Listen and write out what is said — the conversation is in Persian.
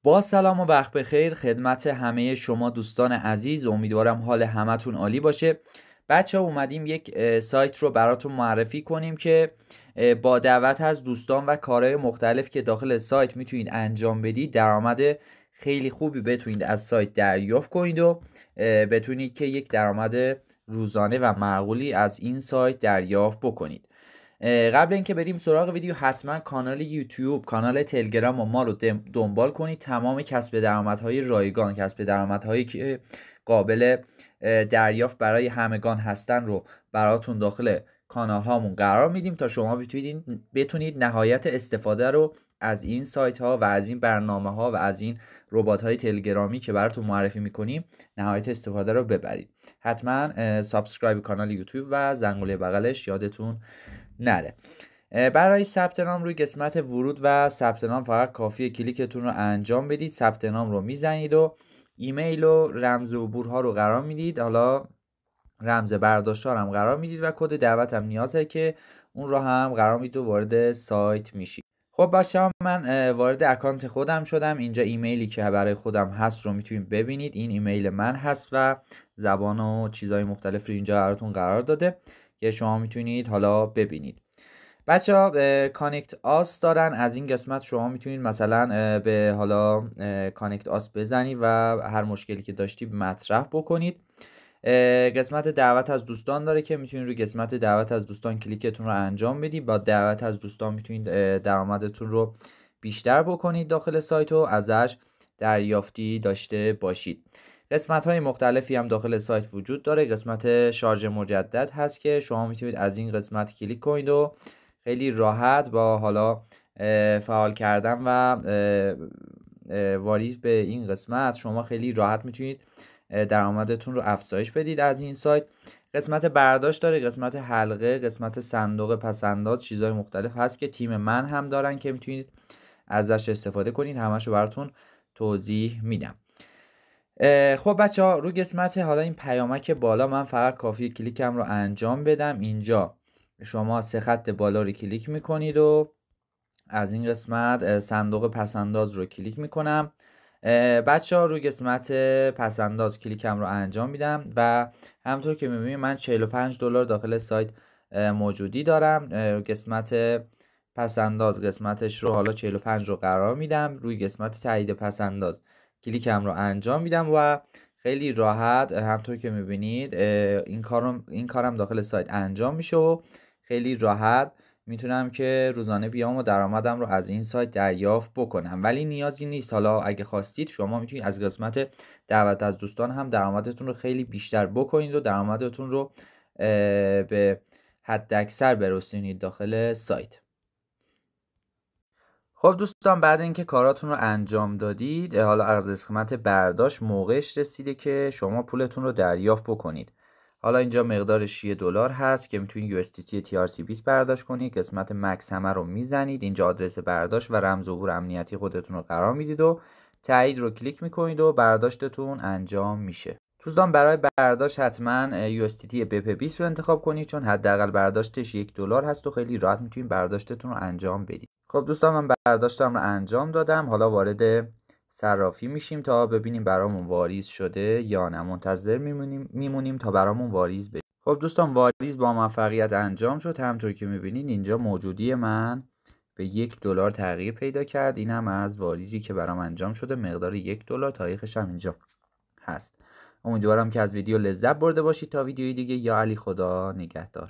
با سلام و وقت بخیر خدمت همه شما دوستان عزیز. امیدوارم حال همتون عالی باشه. بچه ها اومدیم یک سایت رو براتون معرفی کنیم که با دعوت از دوستان و کارهای مختلف که داخل سایت میتونید انجام بدید درآمد خیلی خوبی بتونید از سایت دریافت کنید و بتونید که یک درآمد روزانه و معقولی از این سایت دریافت بکنید. قبل اینکه بریم سراغ ویدیو حتما کانال یوتیوب، کانال تلگرام و ما رو دنبال کنید. تمام کسب درآمدهای رایگان، کسب درآمدهایی که قابل دریافت برای همگان هستن رو براتون داخل کانال هامون قرار میدیم تا شما بتونید نهایت استفاده رو از این سایت ها و از این برنامه ها و از این ربات های تلگرامی که براتون معرفی میکنیم نهایت استفاده رو ببرید. حتما سابسکرایب کانال یوتیوب و زنگوله بغلش یادتون نره. برای ثبت نام روی قسمت ورود و ثبت نام فقط کافیه کلیکتون رو انجام بدید، ثبت نام رو میزنید و ایمیل و رمز عبورها رو قرار میدید. حالا رمز برداشتار هم قرار میدید و کد دعوت هم نیازه که اون رو هم قرار میدید و وارد سایت میشید. خب بچه‌ها من وارد اکانت خودم شدم. اینجا ایمیلی که برای خودم هست رو میتونید ببینید. این ایمیل من هست و زبان و چیزهای مختلف رو اینجا براتون قرار داده که شما میتونید حالا ببینید. بچه ها کانکت آس دارن. از این قسمت شما میتونید مثلا به حالا کانکت آس بزنید و هر مشکلی که داشتی مطرح بکنید. قسمت دعوت از دوستان داره که میتونید روی قسمت دعوت از دوستان کلیکتون رو انجام بدید. با دعوت از دوستان میتونید درآمدتون رو بیشتر بکنید داخل سایت و ازش دریافتی داشته باشید. قسمت های مختلفی هم داخل سایت وجود داره. قسمت شارژ مجدد هست که شما میتونید از این قسمت کلیک کنید و خیلی راحت با حالا فعال کردن و واریز به این قسمت شما خیلی راحت میتونید درآمدتون رو افزایش بدید از این سایت. قسمت برداشت داره، قسمت حلقه، قسمت صندوق پسنداز، چیزهای مختلف هست که تیم من هم دارن که میتونید ازش استفاده کنید. همشو براتون توضیح میدم. خب بچه ها روی قسمت حالا این پیامک بالا من فقط کافی کلیکم رو انجام بدم. اینجا شما 3 خط بالا رو کلیک میکنید و از این قسمت صندوق پسنداز رو کلیک میکنم. بچه ها روی قسمت پسنداز کلیکم رو انجام میدم و همطور که میبینید من $45 داخل سایت موجودی دارم. قسمت پسنداز قسمتش رو حالا 45 رو قرار میدم. روی قسمت تایید پسنداز کلیکم رو انجام میدم و خیلی راحت همطور که میبینید این کارم داخل سایت انجام میشه و خیلی راحت میتونم که روزانه بیام و درآمدم رو از این سایت دریافت بکنم. ولی نیازی نیست. حالا اگه خواستید شما میتونید از قسمت دعوت از دوستان هم درآمدتون رو خیلی بیشتر بکنید و درآمدتون رو به حد اکثر برسونید داخل سایت. خب دوستان بعد اینکه کاراتون رو انجام دادید حالا از قسمت برداشت موقعش رسیده که شما پولتون رو دریافت بکنید. حالا اینجا مقدارش $1 هست که میتونید USDT TRC20 برداشت کنید. قسمت مکس همه رو میزنید. اینجا آدرس برداشت و رمز عبور امنیتی خودتون رو قرار میدید و تایید رو کلیک میکنید و برداشتتون انجام میشه. دوستان برای برداشت حتما USDT BP20 رو انتخاب کنید چون حداقل برداشتش $1 هست و خیلی راحت میتونید برداشتتون رو انجام بدید. خب دوستان من برداشتم رو انجام دادم. حالا وارد صرافی میشیم تا ببینیم برامون واریز شده یا نه. منتظر میمونیم تا برامون واریز بشه. خب دوستان واریز با موفقیت انجام شد. همونطور که میبینید اینجا موجودی من به $1 تغییر پیدا کرد. این هم از واریزی که برام انجام شده. مقدار $1 تاریخش هم اینجا هست. امیدوارم که از ویدیو لذت برده باشید. تا ویدیوی دیگه یا علی خدا نگهدار.